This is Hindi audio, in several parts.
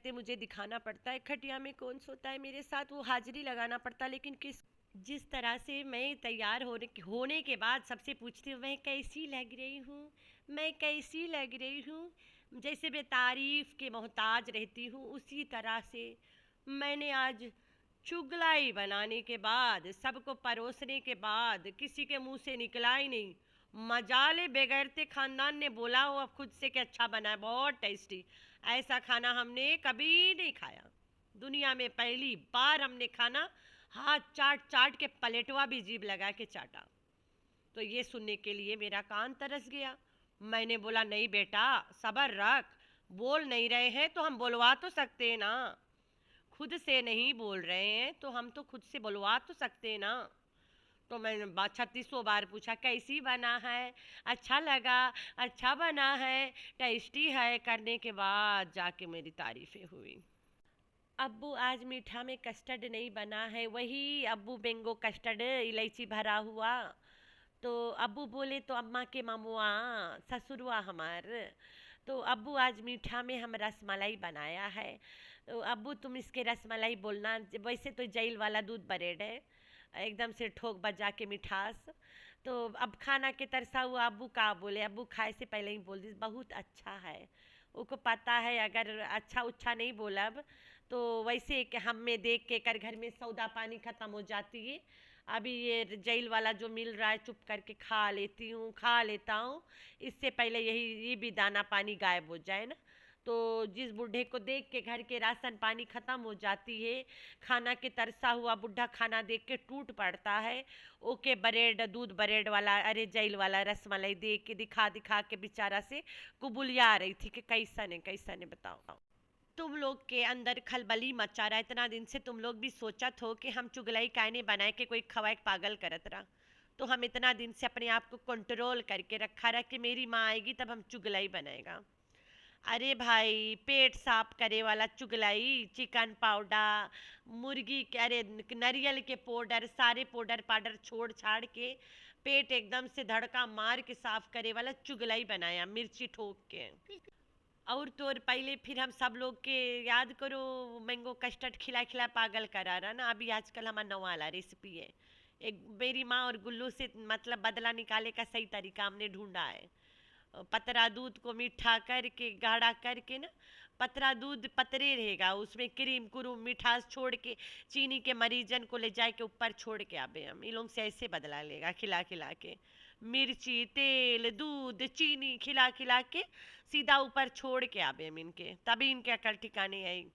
रहते मुझे दिखाना पड़ता है, खटिया में कौन सोता है मेरे साथ, वो हाजिरी लगाना पड़ता। लेकिन जिस तरह से मैं तैयार होने के बाद सबसे पूछती हूँ मैं कैसी लग रही हूँ, मैं कैसी लग रही हूँ, जैसे मैं तारीफ के मोहताज रहती हूँ, उसी तरह से मैंने आज चुगलाई बनाने के बाद, सबको परोसने के बाद, किसी के मुंह से निकला ही नहीं। मजाले बेगैरते खानदान ने बोला हो अब खुद से कि अच्छा बना है, बहुत टेस्टी। ऐसा खाना हमने कभी नहीं खाया, दुनिया में पहली बार हमने खाना हाथ चाट चाट के पलेटवा भी जीभ लगा के चाटा। तो ये सुनने के लिए मेरा कान तरस गया। मैंने बोला नहीं बेटा, सब्र रख, बोल नहीं रहे हैं तो हम बोलवा तो सकते हैं ना, खुद से नहीं बोल रहे हैं तो हम तो खुद से बुलवा तो सकते हैं ना। तो मैंने 3600 बार पूछा कैसी बना है, अच्छा लगा, अच्छा बना है, टेस्टी है, करने के बाद जाके मेरी तारीफें हुई। अब्बू आज मीठा में कस्टर्ड नहीं बना है, वही अब्बू मैंगो कस्टर्ड इलायची भरा हुआ। तो अब्बू बोले तो अम्मा के मामुआ ससुरवा हमार, तो अब्बू आज मीठा में हम रसमलाई बनाया है। तो अब्बू तुम इसके रसमलाई बोलना, वैसे तो जेल वाला दूध ब्रेड है, एकदम से ठोक बजा के मिठास। तो अब खाना के तरसा हुआ अब्बू का बोले, अब्बू खाए से पहले ही बोल दी बहुत अच्छा है। उनको पता है अगर अच्छा उच्छा नहीं बोलब तो वैसे कि हम में देख के कर घर में सौदा पानी ख़त्म हो जाती है। अभी ये जेल वाला जो मिल रहा है चुप करके खा लेती हूँ, खा लेता हूँ, इससे पहले ये भी दाना पानी गायब हो जाए ना। तो जिस बूढ़े को देख के घर के राशन पानी ख़त्म हो जाती है, खाना के तरसा हुआ बुढ़ा खाना देख के टूट पड़ता है, ओके ब्रेड दूध ब्रेड वाला, अरे जेल वाला रसमलाई देख के दिखा दिखा के बेचारा से कुबुलिया आ रही थी कि कैसा ने बताओ। तुम लोग के अंदर खलबली मचा रहा है, इतना दिन से तुम लोग भी सोचत हो कि हम चुगलाई कायने बनाए के कोई खवाए पागल करत रहा। तो हम इतना दिन से अपने आप को कंट्रोल करके रखा रहा कि मेरी माँ आएगी तब हम चुगलाई बनाएगा। अरे भाई पेट साफ करे वाला चुगलाई, चिकन पाउडर, मुर्गी के, अरे नारियल के पाउडर, सारे पाउडर पाउडर छोड़ छाड़ के पेट एकदम से धड़का मार के साफ करे वाला चुगलाई बनाया मिर्ची ठोक के। और तो और पहले फिर हम सब लोग के याद करो, मैंगो कस्टर्ड खिला खिला पागल करा रहा ना। अभी आजकल हमारा नवा वाला रेसिपी है, एक मेरी माँ और गुल्लू से मतलब बदला निकाले का सही तरीका हमने ढूंढा है। पतरा दूध को मीठा करके गाढ़ा करके ना, पतरा दूध पतरे रहेगा, उसमें क्रीम कुरूम मिठास छोड़ के चीनी के मरीजन को ले जाए के ऊपर छोड़ के आबे हम इन लोग से ऐसे बदला लेगा खिला खिला के, मिर्ची तेल दूध चीनी खिला खिला के सीधा ऊपर छोड़ के आबे हम इनके, तभी इनके अकल ठिकाने आई।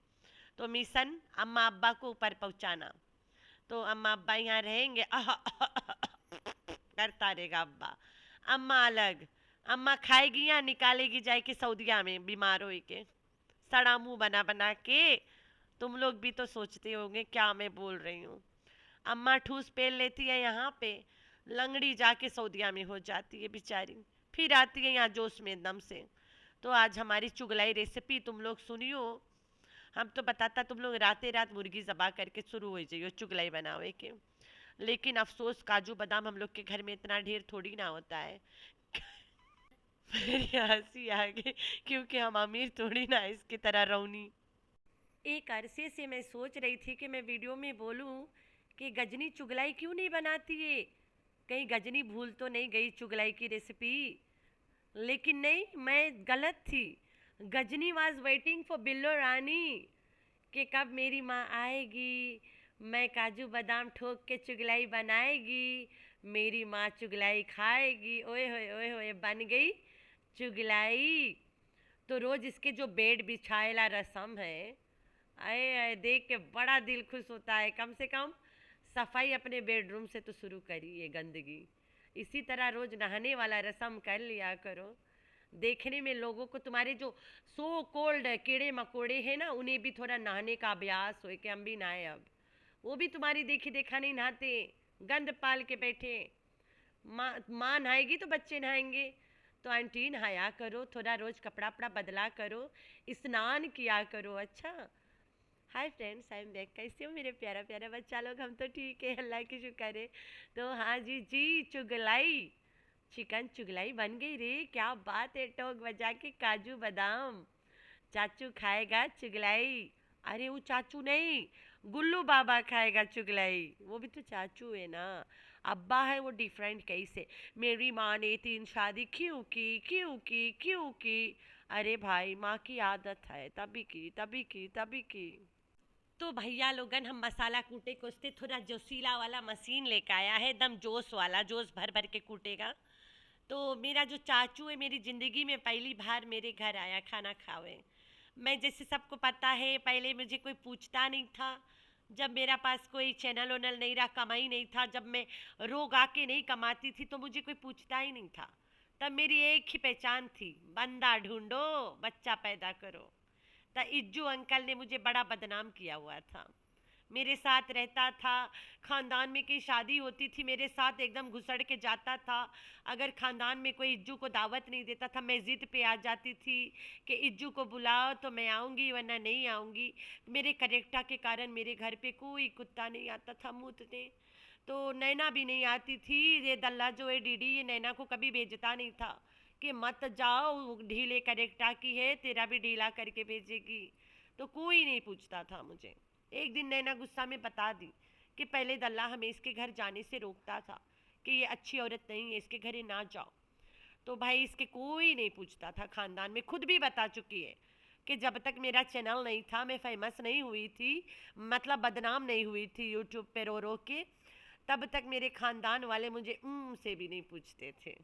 तो मिशन अम्मा अब्बा को ऊपर पहुंचाना। तो अम्मा अब्बा यहाँ रहेंगे करता रहेगा अब्बा, अम्मा अलग, अम्मा खाएगी या निकालेगी जाए के सऊदिया में बीमार हो के, सड़ा मुंह बना बना के। तुम लोग भी तो सोचते होंगे क्या मैं बोल रही हूँ। अम्मा ठूस पेल लेती है यहाँ पे, लंगड़ी जाके सऊदिया में हो जाती है बेचारी, फिर आती है यहाँ जोश में एकदम से। तो आज हमारी चुगलाई रेसिपी तुम लोग सुनियो। हम तो बताता तुम लोग राते रात मुर्गी जबा करके शुरू हो जाइयो चुगलाई बनावे के। लेकिन अफसोस काजू बादाम हम लोग के घर में इतना ढेर थोड़ी ना होता है। मेरी हंसी आ गई क्योंकि हम अमीर थोड़ी ना इसकी तरह रौनी। एक अरसे से मैं सोच रही थी कि मैं वीडियो में बोलूं कि गजनी चुगलाई क्यों नहीं बनाती है, कहीं गजनी भूल तो नहीं गई चुगलाई की रेसिपी। लेकिन नहीं, मैं गलत थी। गजनी वॉज वेटिंग फॉर बिल्लो रानी कि कब मेरी माँ आएगी, मैं काजू बादाम ठोक के चुगलाई बनाएगी, मेरी माँ चुगलाई खाएगी। ओए होए बन गई चुगलाई। तो रोज इसके जो बेड बिछाएला रसम है, आए आए देख के बड़ा दिल खुश होता है। कम से कम सफाई अपने बेडरूम से तो शुरू करिए गंदगी। इसी तरह रोज नहाने वाला रसम कर लिया करो, देखने में लोगों को तुम्हारे जो सो कोल्ड कीड़े मकोड़े हैं ना, उन्हें भी थोड़ा नहाने का अभ्यास हो कि हम भी नहाए अब। वो भी तुम्हारी देखी देखा नहीं नहाते, गंद पाल के बैठे। माँ नहाएगी तो बच्चे नहाएंगे, तो आंटी नहाया करो, थोड़ा रोज कपड़ा वपड़ा बदला करो, स्नान किया करो। अच्छा hi friends, I am back. कैसे हो मेरे प्यारा प्यारा बच्चा लोग? हम तो ठीक है, अल्लाह की शुक्र है। तो हाँ जी जी, चुगलाई, चिकन चुगलाई बन गई रे, क्या बात है, टोक बजा के काजू बादाम। चाचू खाएगा चुगलाई। अरे वो चाचू नहीं, गुल्लू बाबा खाएगा चुगलाई, वो भी तो चाचू है ना। अब्बा है वो डिफरेंट कैसे। मेरी माँ ने 3 शादी क्यों की। अरे भाई माँ की आदत है, तभी की। तो भैया लोगन हम मसाला कूटे कोसते, थोड़ा जोशीला वाला मशीन लेके आया है, एकदम जोश वाला, जोश भर भर के कूटेगा। तो मेरा जो चाचू है मेरी ज़िंदगी में पहली बार मेरे घर आया खाना खावे। मैं जैसे सबको पता है पहले मुझे कोई पूछता नहीं था। जब मेरा पास कोई चैनल वैनल नहीं रहा, कमाई नहीं था, जब मैं रोग आके नहीं कमाती थी तो मुझे कोई पूछता ही नहीं था। तब मेरी एक ही पहचान थी, बंदा ढूंढो बच्चा पैदा करो। तो इज्जू अंकल ने मुझे बड़ा बदनाम किया हुआ था। मेरे साथ रहता था, खानदान में की शादी होती थी मेरे साथ एकदम घुसड़ के जाता था। अगर खानदान में कोई इज्जू को दावत नहीं देता था, मैं जिद पे आ जाती थी कि इज्जू को बुलाओ तो मैं आऊँगी वरना नहीं आऊँगी। मेरे करेक्टर के कारण मेरे घर पे कोई कुत्ता नहीं आता था मूतने। तो नैना भी नहीं आती थी, ये दल्ला जो है डीडी, ये नैना को कभी भेजता नहीं था कि मत जाओ ढीले करेक्टर की है, तेरा भी ढीला करके भेजेगी। तो कोई नहीं पूछता था मुझे। एक दिन नैना गुस्सा में बता दी कि पहले दल्ला हमें इसके घर जाने से रोकता था कि ये अच्छी औरत नहीं है, इसके घरे ना जाओ। तो भाई इसके कोई नहीं पूछता था खानदान में, खुद भी बता चुकी है कि जब तक मेरा चैनल नहीं था, मैं फेमस नहीं हुई थी, मतलब बदनाम नहीं हुई थी यूट्यूब पे रो रो के, तब तक मेरे खानदान वाले मुझे से भी नहीं पूछते थे।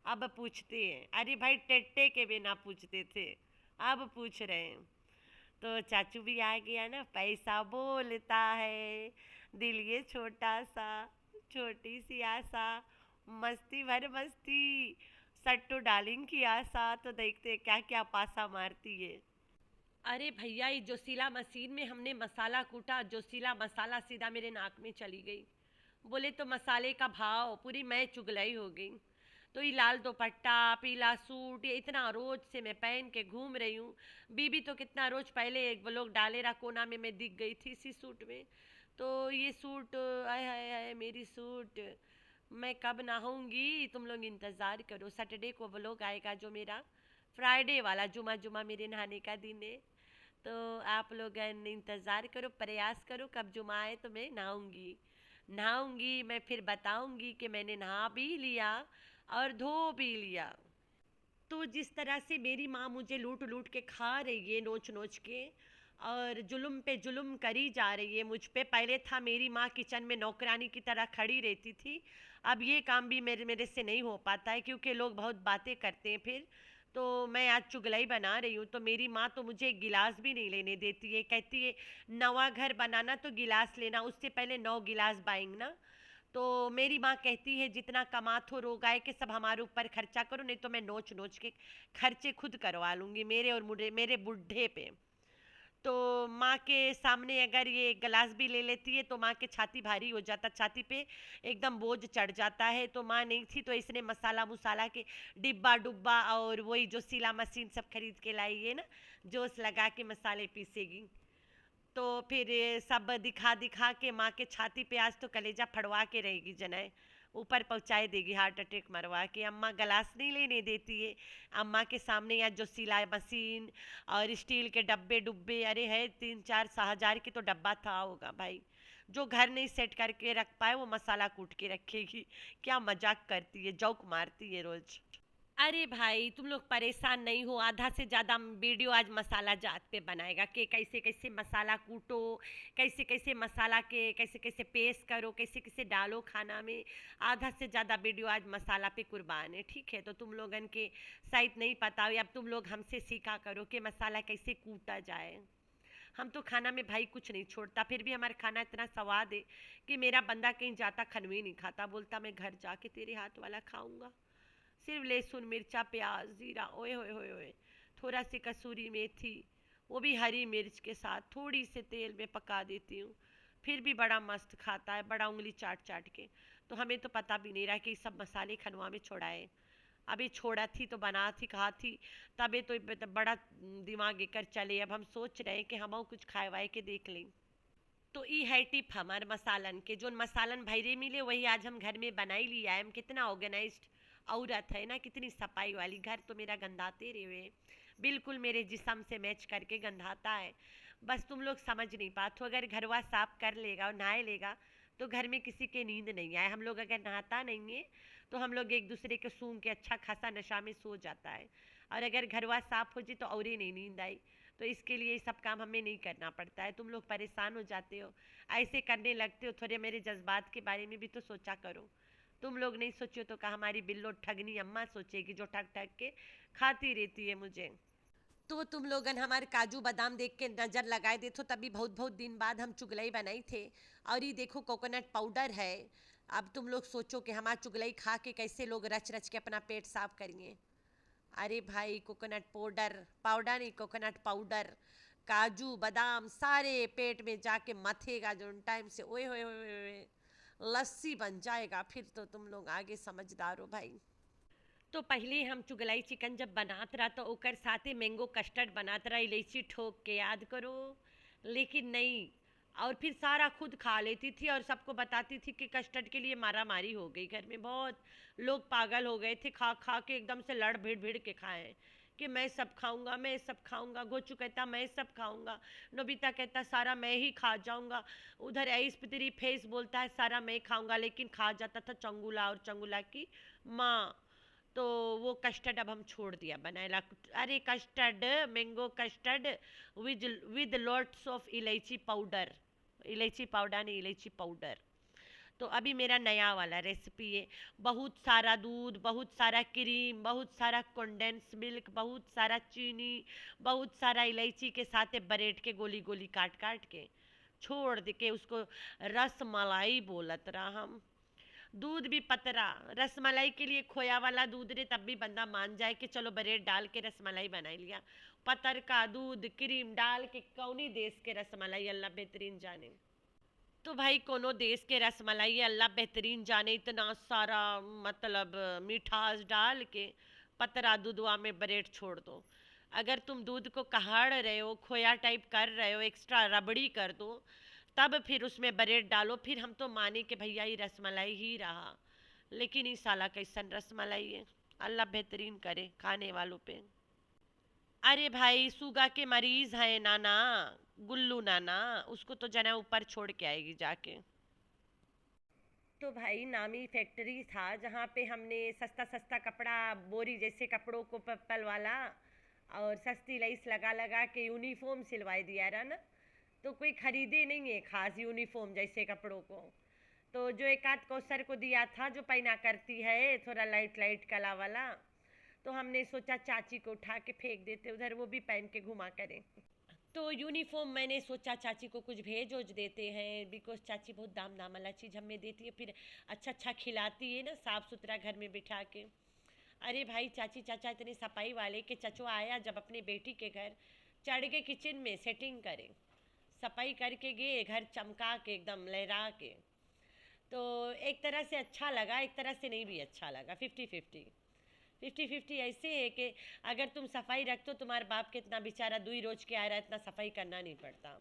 अब पूछते हैं, अरे भाई टेट्टे के भी ना पूछते थे, अब पूछ रहे हैं। तो चाचू भी आ गया ना, पैसा बोलता है, दिल ये छोटा सा, छोटी सी आशा, मस्ती भर मस्ती, सट्टू डालिंग की आशा, तो देखते क्या क्या पासा मारती है। अरे भैया ये जोशीला मशीन में हमने मसाला कूटा, जोशीला मसाला सीधा मेरे नाक में चली गई। बोले तो मसाले का भाव, पूरी मैं चुगलाई हो गई। तो ये लाल दुपट्टा, पीला सूट, ये इतना रोज से मैं पहन के घूम रही हूँ। बीबी तो कितना रोज पहले एक वो लोग डाले रहा कोना में, मैं दिख गई थी इसी सूट में। तो ये सूट, आय हाय हाय मेरी सूट, मैं कब नहाऊंगी, तुम लोग इंतज़ार करो। सैटरडे को वो लोग आएगा जो मेरा फ्राइडे वाला, जुमा जुमा मेरे नहाने का दिन है। तो आप लोग इंतज़ार करो, प्रयास करो, कब जुमा आए तो मैं नहाऊंगी। नहाऊंगी मैं, फिर बताऊंगी कि मैंने नहा भी लिया और धो भी लिया। तो जिस तरह से मेरी माँ मुझे लूट लूट के खा रही है, नोच नोच के, और जुल्म पे जुल्म करी जा रही है मुझ पे। पहले था मेरी माँ किचन में नौकरानी की तरह खड़ी रहती थी, अब ये काम भी मेरे मेरे से नहीं हो पाता है क्योंकि लोग बहुत बातें करते हैं फिर। तो मैं आज चुगलाई बना रही हूँ तो मेरी माँ तो मुझे एक गिलास भी नहीं लेने देती है, कहती है नवा घर बनाना तो गिलास लेना, उससे पहले 9 गिलास बाइंग ना। तो मेरी माँ कहती है जितना कमात हो रोग आए के सब हमारे ऊपर खर्चा करो, नहीं तो मैं नोच नोच के खर्चे खुद करवा लूँगी मेरे और मुझे मेरे बुढ़े पे। तो माँ के सामने अगर ये गिलास भी ले लेती है तो माँ के छाती भारी हो जाता, छाती पे एकदम बोझ चढ़ जाता है। तो माँ नहीं थी तो इसने मसाला मुसाला के डिब्बा डुब्बा और वही जो सिला मशीन सब खरीद के लाई है ना, जोश लगा के मसाले पीसेगी। तो फिर ये सब दिखा दिखा के माँ के छाती पे आज तो कलेजा फड़वा के रहेगी जनाए, ऊपर पहुँचाए देगी हार्ट अटैक मरवा के। अम्मा गलास नहीं लेने देती है। अम्मा के सामने या जो सिलाई मशीन और स्टील के डब्बे डुब्बे, अरे है 3-4 हजार के तो डब्बा था होगा भाई। जो घर नहीं सेट करके रख पाए वो मसाला कूट के रखेगी। क्या मजाक करती है, जोक मारती है रोज। अरे भाई तुम लोग परेशान नहीं हो, आधा से ज़्यादा वीडियो आज मसाला जात पे बनाएगा कि कैसे कैसे मसाला कूटो, कैसे कैसे मसाला के कैसे कैसे पेस्ट करो, कैसे कैसे डालो खाना में। आधा से ज़्यादा वीडियो आज मसाला पे कुर्बान है, ठीक है। तो तुम लोगन के शायद नहीं पता हो, अब तुम लोग हमसे सीखा करो कि मसाला कैसे कूटा जाए। हम तो खाना में भाई कुछ नहीं छोड़ता, फिर भी हमारा खाना इतना स्वाद है कि मेरा बंदा कहीं जाता खनवी नहीं खाता, बोलता मैं घर जाके तेरे हाथ वाला खाऊंगा। सिर्फ लहसुन मिर्चा प्याज जीरा, ओए होए होए होए, थोड़ा सी कसूरी मेथी, वो भी हरी मिर्च के साथ थोड़ी से तेल में पका देती हूँ। फिर भी बड़ा मस्त खाता है, बड़ा उंगली चाट चाट के। तो हमें तो पता भी नहीं रहा कि सब मसाले खनवा में छोड़ाए। अभी छोड़ा थी तो बना थी कहा थी, तबे तो बड़ा दिमाग लेकर चले। अब हम सोच रहे हैं कि हम कुछ खाए वाए के देख लें। तो ई है टिप हमार मसालन के, जो मसालन भैरे मिले वही आज हम घर में बनाई लिया है। हम कितना ऑर्गेनाइज्ड औरत है ना, कितनी सफाई वाली, घर तो मेरा गंदाते रहे। बिल्कुल मेरे जिस्म से मैच करके गंधाता है। बस तुम लोग समझ नहीं पाते हो। अगर घरवा साफ कर लेगा और नहा लेगा तो घर में किसी के नींद नहीं आए। हम लोग अगर नहाता नहीं है तो हम लोग एक दूसरे के सूंघ के अच्छा खासा नशा में सो जाता है। और अगर घरवा साफ हो जाए तो और ही नहीं नींद आई। तो इसके लिए ये सब काम हमें नहीं करना पड़ता है। तुम लोग परेशान हो जाते हो, ऐसे करने लगते हो। थोड़े मेरे जज्बात के बारे में भी तो सोचा करो। तुम लोग नहीं सोचो तो कहा हमारी बिल्लो ठगनी अम्मा सोचेगी जो ठग ठग के खाती रहती है मुझे। तो तुम लोगन हमारे काजू बादाम देख के नजर लगाए देते हो, तभी बहुत बहुत दिन बाद हम चुगलई बनाई थे। और ये देखो कोकोनट पाउडर है। अब तुम लोग सोचो कि हमारा चुगलई खा के कैसे लोग रच रच के अपना पेट साफ करेंगे। अरे भाई कोकोनट पाउडर, पाउडर नहीं कोकोनट पाउडर, काजू बादाम सारे पेट में जाके मथेगा जो उन टाइम से ओए होए होए होए, लस्सी बन जाएगा। फिर तो तुम लोग आगे समझदार हो भाई। तो पहले हम चुगलाई चिकन जब बनात रहा तो ओकर साथे मैंगो कस्टर्ड बनात रहा, इलायची ठोक के, याद करो। लेकिन नहीं, और फिर सारा खुद खा लेती थी और सबको बताती थी कि कस्टर्ड के लिए मारा मारी हो गई घर में। बहुत लोग पागल हो गए थे, खा खा के एकदम से लड़ भिड़ भिड़ के खाए कि मैं सब खाऊंगा, मैं सब खाऊंगा। गोचू कहता मैं सब खाऊंगा, नोबिता कहता सारा मैं ही खा जाऊंगा। उधर ऐस पितरी फेस बोलता है सारा मैं खाऊंगा, लेकिन खा जाता था चंगुला और चंगुला की माँ। तो वो कस्टर्ड अब हम छोड़ दिया बनाएला। अरे custard, mango custard with with lots of इलायची पाउडर। इलायची पाउडर नहीं, इलायची पाउडर। तो अभी मेरा नया वाला रेसिपी है। बहुत सारा दूध, बहुत सारा क्रीम, बहुत सारा कंडेंस मिल्क, बहुत सारा चीनी, बहुत सारा इलायची के साथ ब्रेड के गोली गोली काट काट के छोड़ दे के उसको रस मलाई बोलत रहा हम। दूध भी पतरा, रसमलाई के लिए खोया वाला दूध रे, तब भी बंदा मान जाए कि चलो ब्रेड डाल के रसमलाई बना लिया। पतर का दूध क्रीम डाल के कौनी देश के रसमलाई अल्लाह बेहतरीन जाने। तो भाई कोनो देश के रसमलाई अल्लाह बेहतरीन जाने, इतना सारा मतलब मिठास डाल के पतरा दूधवा में ब्रेड छोड़ दो। अगर तुम दूध को कहाड़ रहे हो, खोया टाइप कर रहे हो, एक्स्ट्रा रबड़ी कर दो, तब फिर उसमें ब्रेड डालो। फिर हम तो माने कि भैया ये रसमलाई ही रहा। लेकिन इस साला कैसन रसमलाई है, अल्लाह बेहतरीन करे खाने वालों पे। अरे भाई सुगा के मरीज है नाना, गुल्लू नाना, उसको तो जना ऊपर छोड़ के आएगी जाके। तो भाई नामी फैक्ट्री था जहाँ पे हमने सस्ता सस्ता कपड़ा, बोरी जैसे कपड़ों को पप्पल वाला और सस्ती लेस लगा लगा के यूनिफॉर्म सिलवाई दिया रहा ना। तो कोई खरीदे नहीं है खास यूनिफॉर्म जैसे कपड़ों को। तो जो एक आध कौसर को दिया था जो पहना करती है थोड़ा लाइट लाइट कला वाला, तो हमने सोचा चाची को उठा के फेंक देते उधर, वो भी पहन के घुमा करें। तो यूनिफॉर्म मैंने सोचा चाची को कुछ भेज ओज देते हैं, बिकॉज चाची बहुत दाम दाम वाला चीज़ हमें देती है, फिर अच्छा अच्छा खिलाती है ना साफ़ सुथरा घर में बिठा के। अरे भाई चाची चाचा इतने सफाई वाले कि चचो आया जब अपने बेटी के घर, चढ़ के किचन में सेटिंग करे, सफाई करके गए, घर चमका के एकदम लहरा के। तो एक तरह से अच्छा लगा, एक तरह से नहीं भी अच्छा लगा, 50-50। 50-50 ऐसे है कि अगर तुम सफाई रखते हो, तुम्हारे बाप के इतना बेचारा दुई रोज के आ रहा है, इतना सफाई करना नहीं पड़ता।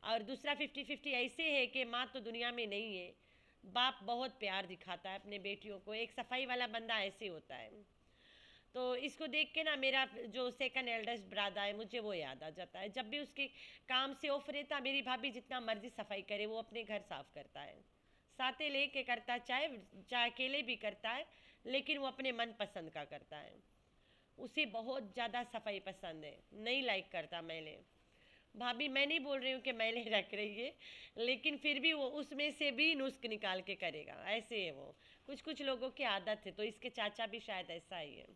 और दूसरा 50-50 ऐसे है कि माँ तो दुनिया में नहीं है, बाप बहुत प्यार दिखाता है अपने बेटियों को। एक सफाई वाला बंदा ऐसे होता है। तो इसको देख के ना मेरा जो सेकंड एल्डेस्ट ब्रादर है मुझे वो याद आ जाता है। जब भी उसके काम से ऑफ रहता, मेरी भाभी जितना मर्जी सफाई करे वो अपने घर साफ करता है, साथे लेके करता है, चाहे चाहे अकेले भी करता है, लेकिन वो अपने मन पसंद का करता है। उसे बहुत ज़्यादा सफाई पसंद है, नहीं लाइक करता मैले। भाभी मैं नहीं बोल रही हूँ कि मैले रख रही है, लेकिन फिर भी वो उसमें से भी नुस्ख निकाल के करेगा, ऐसे है वो। कुछ कुछ लोगों की आदत है, तो इसके चाचा भी शायद ऐसा ही है।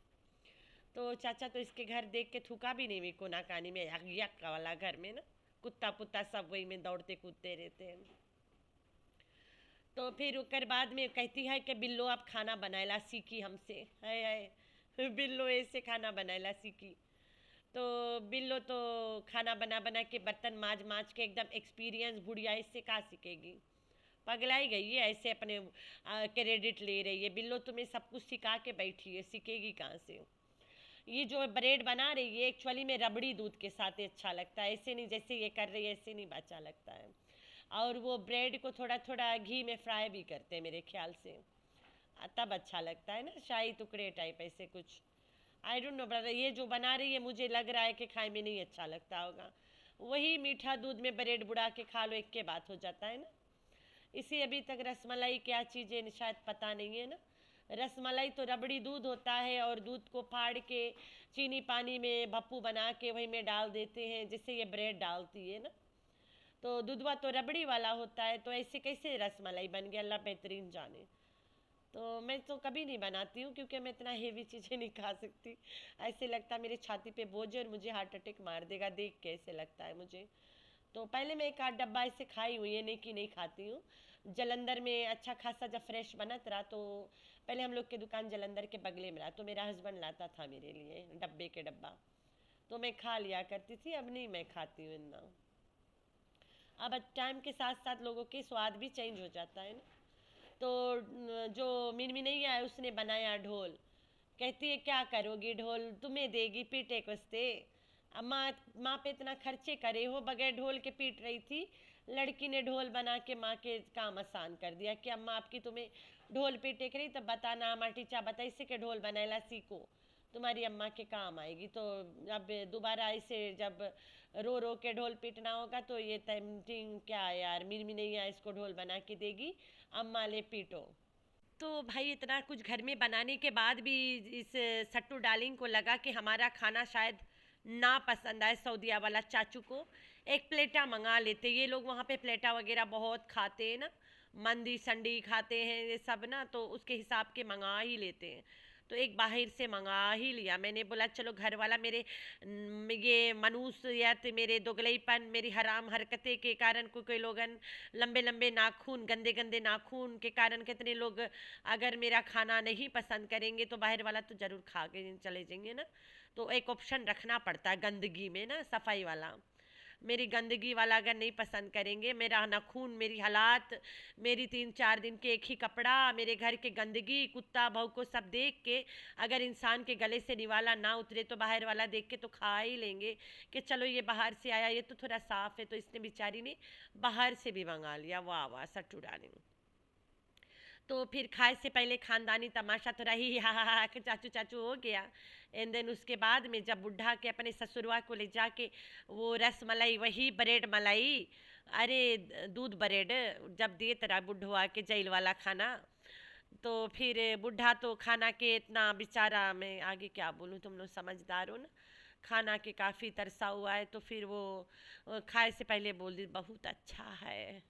तो चाचा तो इसके घर देख के थूका भी नहीं, मेरे कोना कानी में यक यक वाला घर में ना, कुत्ता पुत्ता सब वही में दौड़ते कूदते रहते हैं। तो फिर ओकर बाद में कहती है कि बिल्लो आप खाना बनाएला सीखी हमसे, है बिल्लो ऐसे खाना बनाएला सीखी। तो बिल्लो तो खाना बना बना के बर्तन माज माज के एकदम एक्सपीरियंस, बुढ़िया इससे कहाँ सीखेगी, पगलाई गई है ऐसे अपने क्रेडिट ले रही है। बिल्लो तुम्हें सब कुछ सिखा के बैठी है, सीखेगी कहाँ से। ये जो ब्रेड बना रही है एक्चुअली में रबड़ी दूध के साथ अच्छा लगता है, ऐसे नहीं जैसे ये कर रही है ऐसे नहीं अच्छा लगता है। और वो ब्रेड को थोड़ा थोड़ा घी में फ्राई भी करते हैं मेरे ख्याल से, तब अच्छा लगता है ना, शाही टुकड़े टाइप ऐसे कुछ। आई डोंट नो ब्रदर, ये जो बना रही है मुझे लग रहा है कि खाए में नहीं अच्छा लगता होगा। वही मीठा दूध में ब्रेड बुड़ा के खा लो, एक के बात हो जाता है ना। इसे अभी तक रसमलाई क्या चीज़ है शायद पता नहीं है ना। रसमलाई तो रबड़ी दूध होता है और दूध को फाड़ के चीनी पानी में भप्पू बना के वही में डाल देते हैं, जिससे ये ब्रेड डालती है ना। तो दूधवा तो रबड़ी वाला होता है, तो ऐसे कैसे रसमलाई बन गया, अल्लाह बेहतरीन जाने। तो मैं तो कभी नहीं बनाती हूँ क्योंकि मैं इतना हेवी चीज़ें नहीं खा सकती। ऐसे लगता मेरे छाती पे बोझ है और मुझे हार्ट अटैक मार देगा, देख के ऐसे लगता है मुझे। तो पहले मैं एक आध डब्बा ऐसे खाई हुई है, नहीं कि नहीं खाती हूँ। जलंधर में अच्छा खासा जब फ्रेश बनत रहा, तो पहले हम लोग की दुकान जलंधर के बगले में रहा, तो मेरा हस्बैंड लाता था मेरे लिए डब्बे के डब्बा, तो मैं खा लिया करती थी। अब नहीं मैं खाती हूँ इतना। अब टाइम के साथ साथ लोगों के स्वाद भी चेंज हो जाता है ना। तो जो मिनमी नहीं है उसने बनाया ढोल। कहती है क्या करोगी ढोल, तुम्हें देगी पीटे कुस्ते। अब माँ माँ पे इतना खर्चे करे हो, बगैर ढोल के पीट रही थी। लड़की ने ढोल बना के माँ के काम आसान कर दिया कि अम्मा आपकी तुम्हें ढोल पीटे करी, तब बताना हमारी टीचा बताई से के ढोल बनाएला सीखो, तुम्हारी अम्मा के काम आएगी। तो अब दोबारा इसे जब रो रो के ढोल पीटना होगा तो ये टेम्पटिंग क्या है यार, मिर्मी नहीं है इसको ढोल बना के देगी, अम्मा ले पीटो। तो भाई इतना कुछ घर में बनाने के बाद भी इस सट्टू डार्लिंग को लगा कि हमारा खाना शायद ना पसंद आए सऊदिया वाला चाचू को। एक प्लेटा मंगा लेते, ये लोग वहाँ पे प्लेटा वगैरह बहुत खाते हैं ना, मंदी संडी खाते हैं ये सब ना, तो उसके हिसाब के मंगा ही लेते हैं। तो एक बाहर से मंगा ही लिया। मैंने बोला चलो घर वाला मेरे ये मनुष्यत, मेरे दोगलईपन, मेरी हराम हरकतें के कारण कोई कोई लोगन लंबे लंबे नाखून, गंदे गंदे नाखून के कारण कितने लोग अगर मेरा खाना नहीं पसंद करेंगे तो बाहर वाला तो ज़रूर खा के चले जाएंगे ना। तो एक ऑप्शन रखना पड़ता है गंदगी में ना, सफाई वाला। मेरी गंदगी वाला अगर नहीं पसंद करेंगे, मेरा नाखून, मेरी हालात, मेरी 3-4 दिन के एक ही कपड़ा, मेरे घर के गंदगी, कुत्ता भाव को सब देख के अगर इंसान के गले से निवाला ना उतरे तो बाहर वाला देख के तो खा ही लेंगे कि चलो ये बाहर से आया, ये तो थोड़ा साफ है। तो इसने बेचारी ने बाहर से भी मंगा लिया। वाह वाह सट्टू डाली। तो फिर खाए से पहले खानदानी तमाशा तो रही, हा कि चाचू चाचू हो गया। एंड देन उसके बाद में जब बुढ़ा के अपने ससुरवा को ले जाके वो रस मलाई, वही ब्रेड मलाई, अरे दूध ब्रेड जब दिए तरह बुढ़वा के जेल वाला खाना, तो फिर बुढ़ा तो खाना के इतना बेचारा, मैं आगे क्या बोलूँ, तुम लोग समझदार हो ना, खाना के काफ़ी तरसा हुआ है। तो फिर वो खाए से पहले बोल दी बहुत अच्छा है,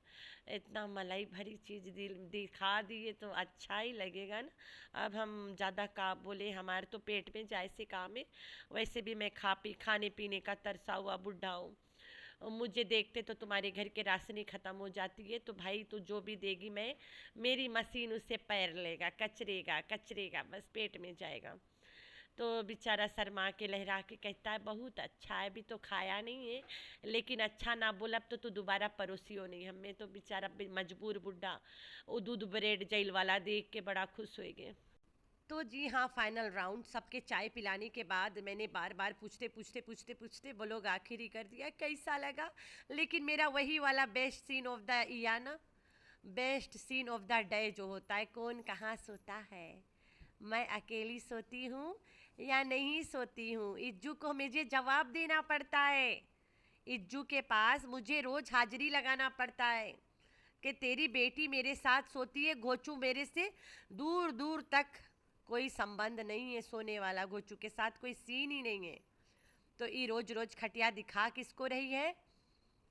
इतना मलाई भरी चीज़ दिखा दिए तो अच्छा ही लगेगा ना। अब हम ज़्यादा का बोले, हमारे तो पेट में जैसे काम है वैसे भी मैं खाने पीने का तरसा हुआ बुढ़ा हूँ। मुझे देखते तो तुम्हारे घर के राशनी ख़त्म हो जाती है, तो भाई तो जो भी देगी मैं, मेरी मशीन उससे पैर लेगा, कचरेगा कचरेगा, बस पेट में जाएगा। तो बेचारा शर्मा के लहरा के कहता है बहुत अच्छा है, अभी तो खाया नहीं है, लेकिन अच्छा ना बोला अब तो दोबारा परोसियो नहीं हमें। तो बेचारा मजबूर बुढ़ा वो दूध ब्रेड जेल वाला देख के बड़ा खुश हो गए। तो जी हाँ, फाइनल राउंड सबके चाय पिलाने के बाद मैंने बार बार पूछते पूछते पूछते पूछते वो लोग आखिर ही कर दिया कैसा लगा। लेकिन मेरा वही वाला best scene of the year ना, best scene of the day जो होता है, कौन कहाँ सोता है, मैं अकेली सोती हूँ या नहीं सोती हूँ, इज्जू को मुझे जवाब देना पड़ता है। इज्जू के पास मुझे रोज हाजिरी लगाना पड़ता है कि तेरी बेटी मेरे साथ सोती है, घोचू मेरे से दूर दूर तक कोई संबंध नहीं है, सोने वाला घोचू के साथ कोई सीन ही नहीं है। तो ये रोज रोज खटिया दिखा किसको रही है,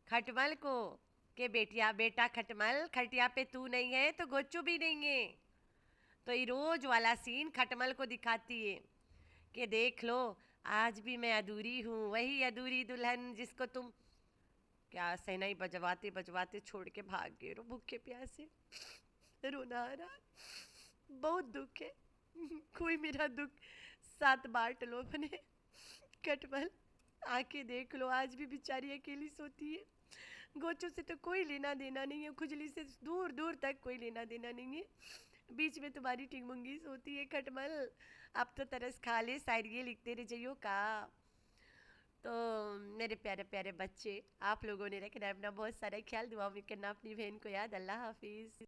खटमल को, के बेटिया बेटा खटमल खटिया पे तू नहीं है तो घोचू भी नहीं है। तो ये रोज वाला सीन खटमल को दिखाती है कि देख लो आज भी मैं अधूरी हूँ, वही अधूरी दुल्हन जिसको तुम क्या सहनाई बजवाते बजवाते छोड़ के भाग गए रो भूखे प्यासे। रोना आ रहा, बहुत दुख है। कोई मेरा दुख साथ बांट लो अपने। कटमल आके देख लो, आज भी बेचारी अकेली सोती है, गोचों से तो कोई लेना देना नहीं है, खुजली से दूर दूर तक कोई लेना देना नहीं है, बीच में तुम्हारी टिंगमुंगी सोती है। खटमल अब तो तरस खा ले, शायद ये लिखते रह जाइयो का। तो मेरे प्यारे प्यारे बच्चे, आप लोगों ने रखना अपना बहुत सारा ख्याल, दुआ में करना अपनी बहन को याद। अल्लाह हाफिज़।